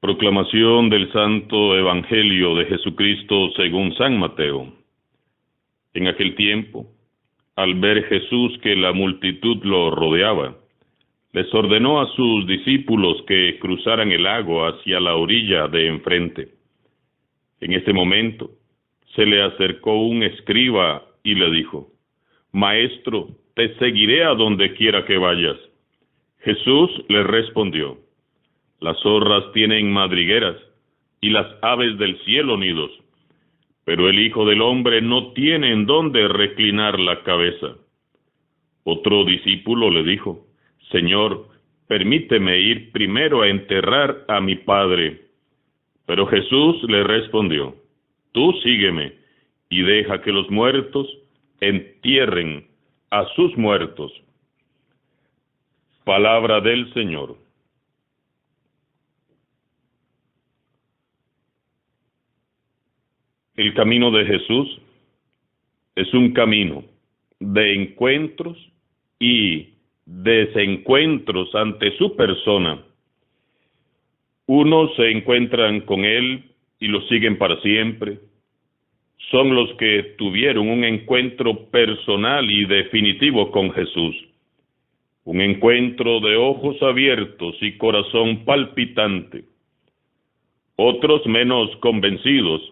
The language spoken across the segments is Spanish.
Proclamación del Santo Evangelio de Jesucristo según San Mateo. En aquel tiempo, al ver Jesús que la multitud lo rodeaba, les ordenó a sus discípulos que cruzaran el lago hacia la orilla de enfrente. En este momento, se le acercó un escriba y le dijo: «Maestro, te seguiré a donde quiera que vayas». Jesús le respondió: «Las zorras tienen madrigueras y las aves del cielo nidos, pero el Hijo del Hombre no tiene en dónde reclinar la cabeza». Otro discípulo le dijo: «Señor, permíteme ir primero a enterrar a mi padre». Pero Jesús le respondió: «Tú sígueme y deja que los muertos entierren a sus muertos». Palabra del Señor. El camino de Jesús es un camino de encuentros y desencuentros ante su persona. Unos se encuentran con Él y lo siguen para siempre. Son los que tuvieron un encuentro personal y definitivo con Jesús. Un encuentro de ojos abiertos y corazón palpitante. Otros menos convencidos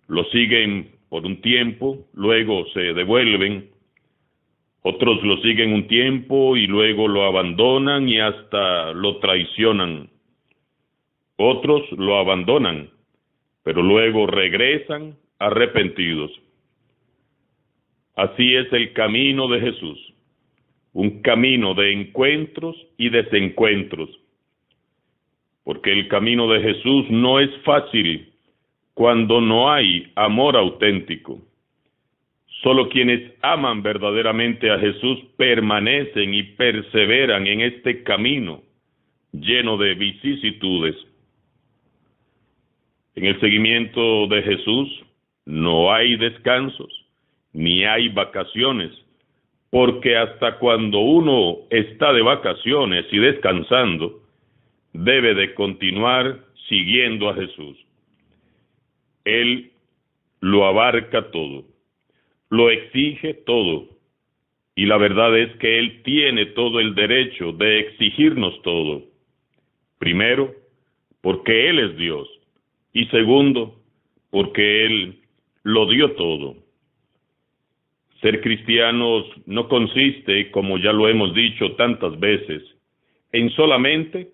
lo siguen por un tiempo, luego se devuelven. Otros lo siguen un tiempo y luego lo abandonan y hasta lo traicionan. Otros lo abandonan, pero luego regresan arrepentidos. Así es el camino de Jesús, un camino de encuentros y desencuentros. Porque el camino de Jesús no es fácil cuando no hay amor auténtico. Solo quienes aman verdaderamente a Jesús permanecen y perseveran en este camino lleno de vicisitudes. En el seguimiento de Jesús no hay descansos, ni hay vacaciones, porque hasta cuando uno está de vacaciones y descansando, debe de continuar siguiendo a Jesús. Él lo abarca todo, lo exige todo, y la verdad es que Él tiene todo el derecho de exigirnos todo. Primero, porque Él es Dios, y segundo, porque Él lo dio todo. Ser cristianos no consiste, como ya lo hemos dicho tantas veces, en solamente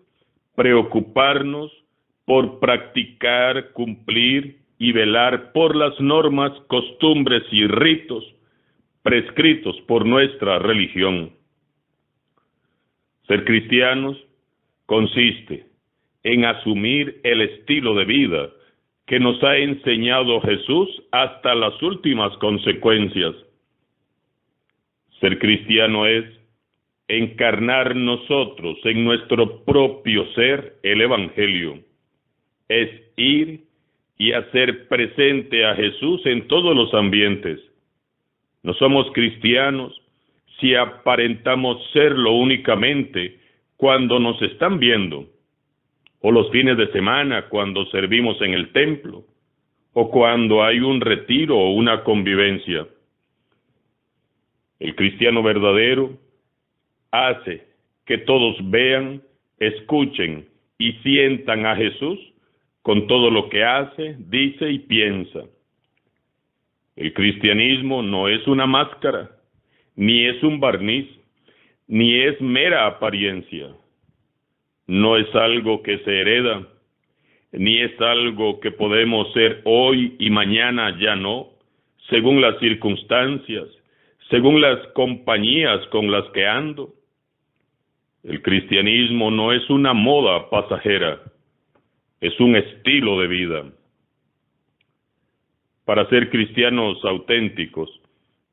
preocuparnos por practicar, cumplir y velar por las normas, costumbres y ritos prescritos por nuestra religión. Ser cristianos consiste en asumir el estilo de vida que nos ha enseñado Jesús hasta las últimas consecuencias. Ser cristiano es encarnar nosotros en nuestro propio ser el Evangelio. Es ir y hacer presente a Jesús en todos los ambientes. No somos cristianos si aparentamos serlo únicamente cuando nos están viendo, o los fines de semana cuando servimos en el templo, o cuando hay un retiro o una convivencia. El cristiano verdadero hace que todos vean, escuchen y sientan a Jesús con todo lo que hace, dice y piensa. El cristianismo no es una máscara, ni es un barniz, ni es mera apariencia. No es algo que se hereda, ni es algo que podemos ser hoy y mañana ya no, según las circunstancias, según las compañías con las que ando. El cristianismo no es una moda pasajera, es un estilo de vida. Para ser cristianos auténticos,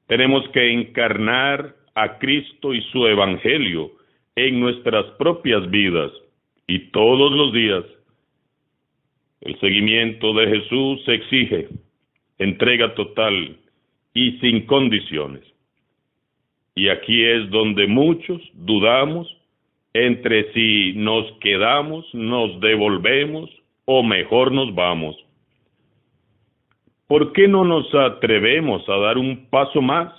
tenemos que encarnar a Cristo y su Evangelio en nuestras propias vidas y todos los días. El seguimiento de Jesús exige entrega total y sin condiciones. Y aquí es donde muchos dudamos entre si nos quedamos, nos devolvemos o mejor nos vamos. ¿Por qué no nos atrevemos a dar un paso más?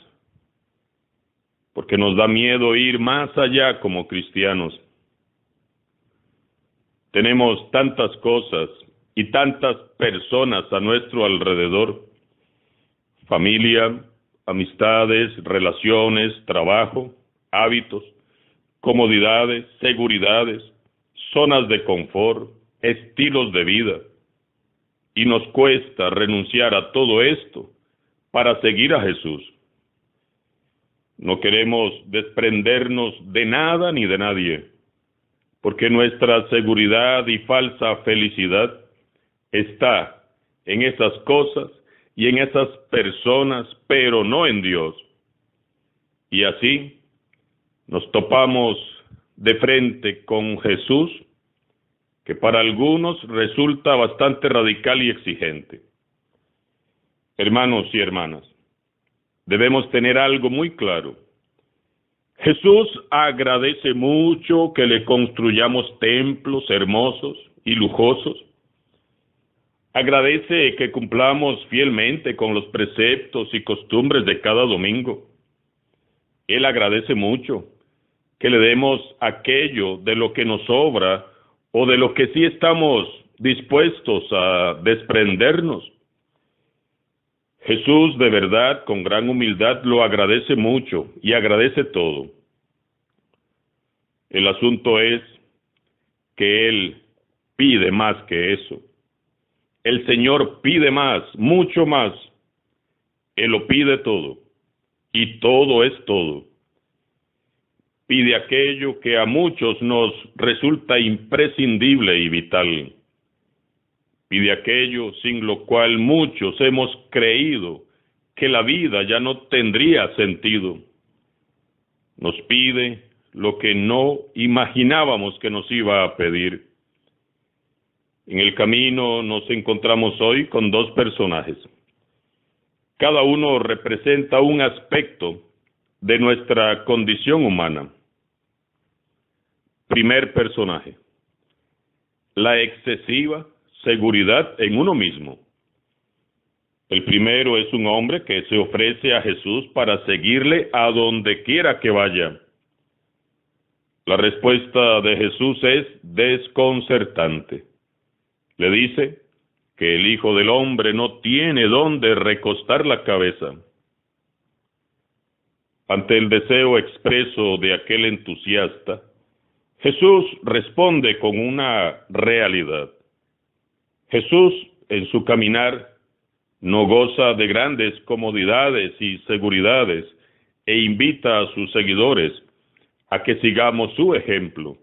Porque nos da miedo ir más allá como cristianos. Tenemos tantas cosas y tantas personas a nuestro alrededor: familia, amistades, relaciones, trabajo, hábitos, comodidades, seguridades, zonas de confort, estilos de vida. Y nos cuesta renunciar a todo esto para seguir a Jesús. No queremos desprendernos de nada ni de nadie, porque nuestra seguridad y falsa felicidad está en esas cosas y en esas personas, pero no en Dios. Y así nos topamos de frente con Jesús, que para algunos resulta bastante radical y exigente. Hermanos y hermanas, debemos tener algo muy claro. Jesús agradece mucho que le construyamos templos hermosos y lujosos. Agradece que cumplamos fielmente con los preceptos y costumbres de cada domingo. Él agradece mucho que le demos aquello de lo que nos sobra o de lo que sí estamos dispuestos a desprendernos. Jesús de verdad, con gran humildad, lo agradece mucho y agradece todo. El asunto es que Él pide más que eso. El Señor pide más, mucho más. Él lo pide todo, y todo es todo. Pide aquello que a muchos nos resulta imprescindible y vital. Pide aquello sin lo cual muchos hemos creído que la vida ya no tendría sentido. Nos pide lo que no imaginábamos que nos iba a pedir. En el camino nos encontramos hoy con dos personajes. Cada uno representa un aspecto de nuestra condición humana. Primer personaje: la excesiva seguridad en uno mismo. El primero es un hombre que se ofrece a Jesús para seguirle a donde quiera que vaya. La respuesta de Jesús es desconcertante. Le dice que el Hijo del Hombre no tiene dónde recostar la cabeza. Ante el deseo expreso de aquel entusiasta, Jesús responde con una realidad. Jesús, en su caminar, no goza de grandes comodidades y seguridades e invita a sus seguidores a que sigamos su ejemplo.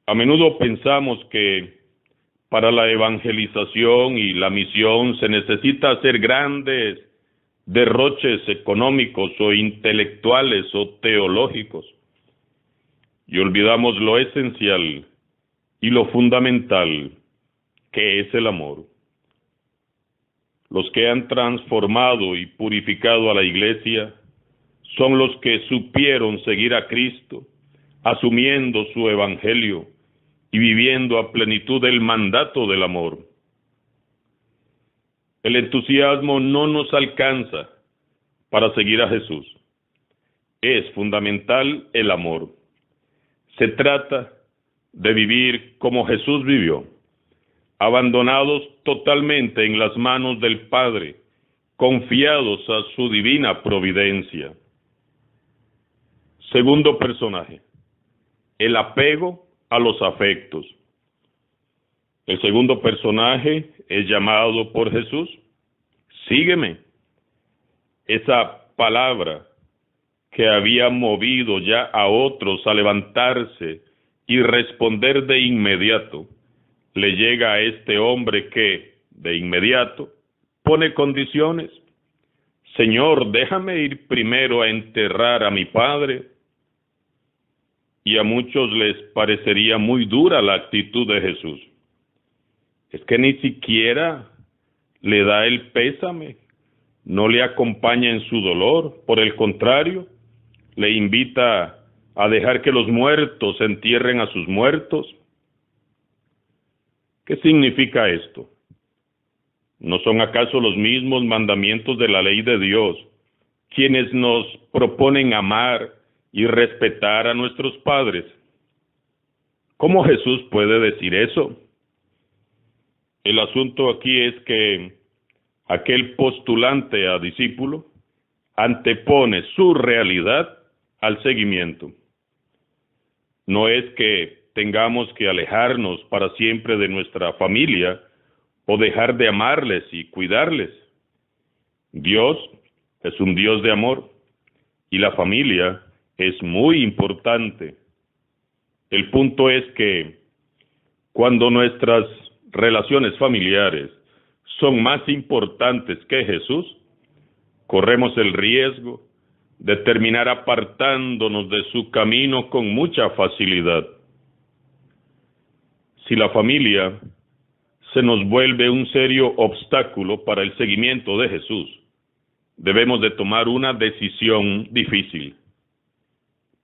A menudo pensamos que para la evangelización y la misión se necesita hacer grandes derroches económicos o intelectuales o teológicos, y olvidamos lo esencial y lo fundamental, que es el amor. Los que han transformado y purificado a la Iglesia son los que supieron seguir a Cristo, asumiendo su evangelio y viviendo a plenitud el mandato del amor. El entusiasmo no nos alcanza para seguir a Jesús. Es fundamental el amor. Se trata de vivir como Jesús vivió, abandonados totalmente en las manos del Padre, confiados a su divina providencia. Segundo personaje: el apego a los afectos. El segundo personaje es llamado por Jesús: sígueme. Esa palabra que había movido ya a otros a levantarse y responder de inmediato, le llega a este hombre que, de inmediato, pone condiciones. Señor, déjame ir primero a enterrar a mi padre. Y a muchos les parecería muy dura la actitud de Jesús. Es que ni siquiera le da el pésame, no le acompaña en su dolor, por el contrario, le invita a dejar que los muertos entierren a sus muertos. ¿Qué significa esto? ¿No son acaso los mismos mandamientos de la ley de Dios quienes nos proponen amar y respetar a nuestros padres? ¿Cómo Jesús puede decir eso? El asunto aquí es que aquel postulante a discípulo antepone su realidad al seguimiento. No es que tengamos que alejarnos para siempre de nuestra familia o dejar de amarles y cuidarles. Dios es un Dios de amor y la familia es muy importante. El punto es que cuando nuestras relaciones familiares son más importantes que Jesús, corremos el riesgo de terminar apartándonos de su camino con mucha facilidad. Si la familia se nos vuelve un serio obstáculo para el seguimiento de Jesús, debemos de tomar una decisión difícil,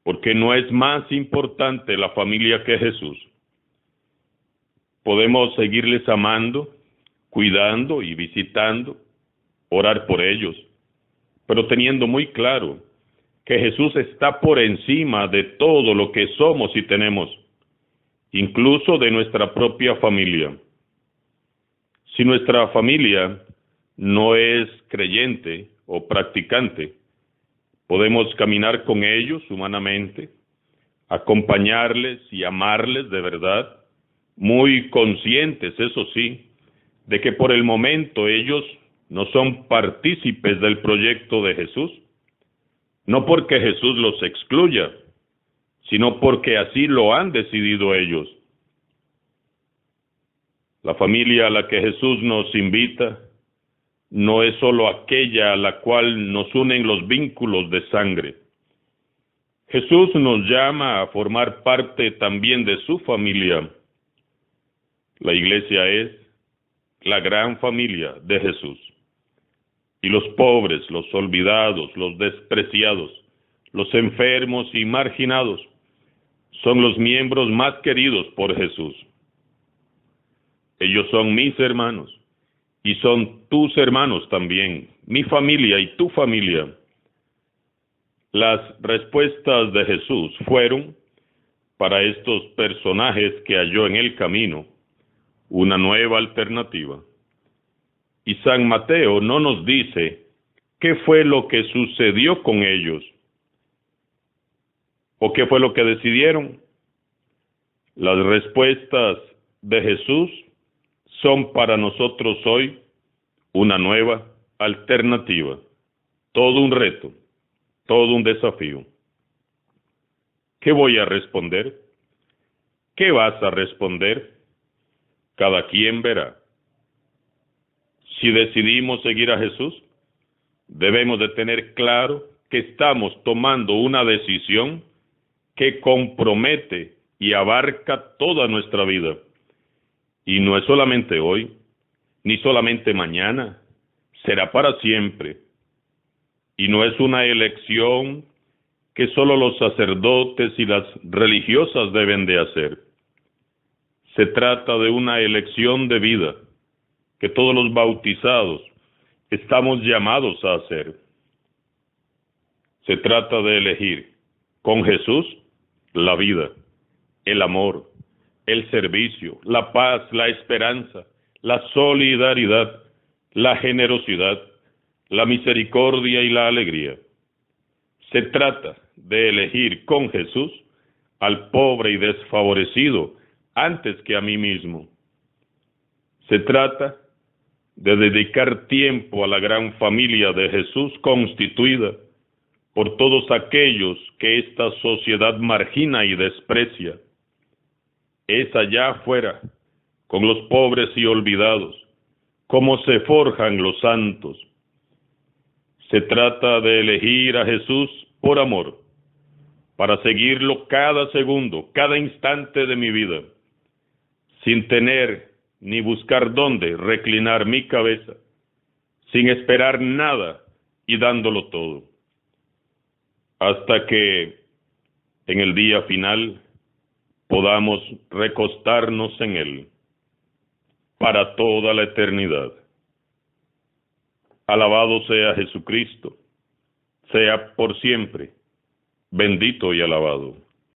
porque no es más importante la familia que Jesús. Podemos seguirles amando, cuidando y visitando, orar por ellos, pero teniendo muy claro que Jesús está por encima de todo lo que somos y tenemos, incluso de nuestra propia familia. Si nuestra familia no es creyente o practicante, podemos caminar con ellos humanamente, acompañarles y amarles de verdad, muy conscientes, eso sí, de que por el momento ellos no son partícipes del proyecto de Jesús, no porque Jesús los excluya, sino porque así lo han decidido ellos. La familia a la que Jesús nos invita no es solo aquella a la cual nos unen los vínculos de sangre. Jesús nos llama a formar parte también de su familia. La iglesia es la gran familia de Jesús. Y los pobres, los olvidados, los despreciados, los enfermos y marginados son los miembros más queridos por Jesús. Ellos son mis hermanos y son tus hermanos también, mi familia y tu familia. Las respuestas de Jesús fueron, para estos personajes que halló en el camino, una nueva alternativa. Y San Mateo no nos dice qué fue lo que sucedió con ellos o qué fue lo que decidieron. Las respuestas de Jesús son para nosotros hoy una nueva alternativa, todo un reto, todo un desafío. ¿Qué voy a responder? ¿Qué vas a responder? Cada quien verá. Si decidimos seguir a Jesús, debemos de tener claro que estamos tomando una decisión que compromete y abarca toda nuestra vida. Y no es solamente hoy, ni solamente mañana, será para siempre. Y no es una elección que solo los sacerdotes y las religiosas deben de hacer. Se trata de una elección de vida que todos los bautizados estamos llamados a hacer. Se trata de elegir con Jesús la vida, el amor, el servicio, la paz, la esperanza, la solidaridad, la generosidad, la misericordia y la alegría. Se trata de elegir con Jesús al pobre y desfavorecido antes que a mí mismo. Se trata de dedicar tiempo a la gran familia de Jesús constituida por todos aquellos que esta sociedad margina y desprecia. Es allá afuera, con los pobres y olvidados, como se forjan los santos. Se trata de elegir a Jesús por amor, para seguirlo cada segundo, cada instante de mi vida, sin tener ni buscar dónde reclinar mi cabeza, sin esperar nada y dándolo todo, hasta que en el día final podamos recostarnos en Él. para toda la eternidad. Alabado sea Jesucristo, sea por siempre bendito y alabado.